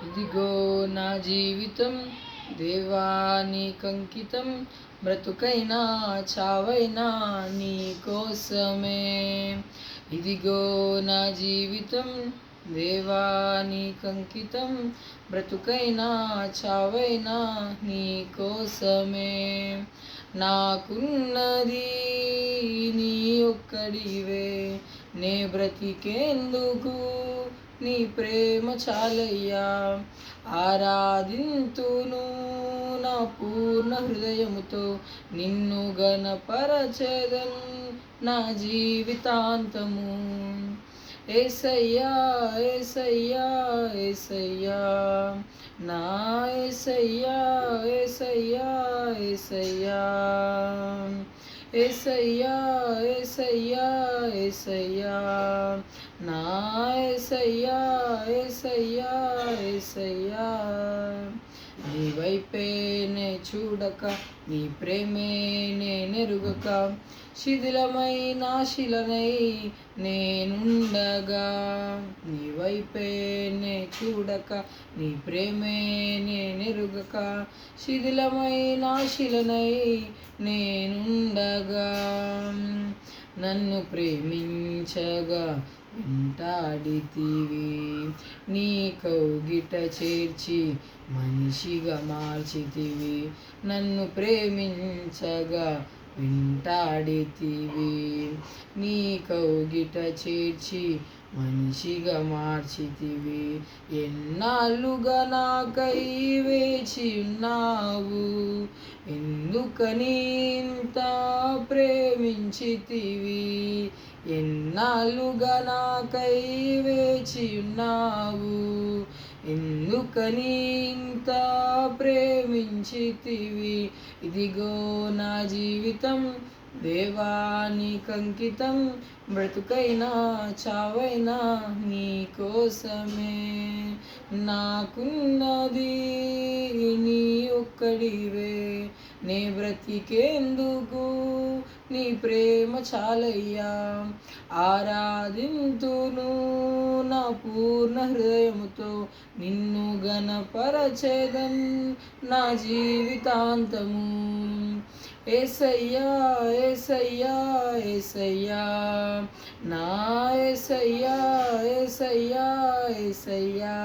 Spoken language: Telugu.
ఇదిగో నా జీవితం దేవా నీకంకితం, బ్రతుకైనా చావైనా నీ కోసమే. ఇదిగో నా జీవితం దేవా నీకంకితం, బ్రతుకైనా చావైనా నీ కోసమే. నాకున్నది నీ ఒక్కడివే, నే బ్రతికేందుకు నీ ప్రేమ చాలయ్యా. ఆరాధింతును నా పూర్ణ హృదయముతో, నిన్ను గణపరచెదన్ నా జీవితాంతము. యేసయ్యా యేసయ్యా యేసయ్యా నా యేసయ్యా యేసయ్యా యేసయ్యా యేసయ్యా యేసయ్యా యేసయ్యా నా యేసయ్యా యేసయ్యా యేసయ్యా. నీ వైపే నే చూడక, నీ ప్రేమే నేనెరుగక, శిథిలమైన శిలనై నేనుండగా. నీ వైపే నే చూడక, నీ ప్రేమే నేనెరుగక, శిథిలమైన శిలనై నేనుండగా. నన్ను ప్రేమించగా వెంటాడితివి, నీ కౌగిట చేర్చి మనిషిగా మార్చితివి. నన్ను ప్రేమించగా వెంటాడితివి, నీ కౌగిట చేర్చి మనిషిగా మార్చితివి. ఎన్నాళ్ళుగా నాకై వేచి ఉన్నావు, ఎందుకని ఇంత ప్రేమించితివి. ఎన్నాళ్ళుగా నాకై వేచి ఉన్నావు, ఎందుకని ఇంత ప్రేమించితివి. ఇదిగో నా జీవితం దేవా నీకంకితం, బ్రతుకైనా చావైనా నీ కోసమే. నాకున్నది నీ ఒక్కడివే, నే బ్రతికేందుకు నీ ప్రేమ చాలయ్యా. ఆరాధింతును నా పూర్ణ హృదయముతో, నిన్ను గణపరచెదన్ నా జీవితాంతము. యేసయ్యా యేసయ్యా యేసయ్యా నా యేసయ్యా యేసయ్యా యేసయ్యా.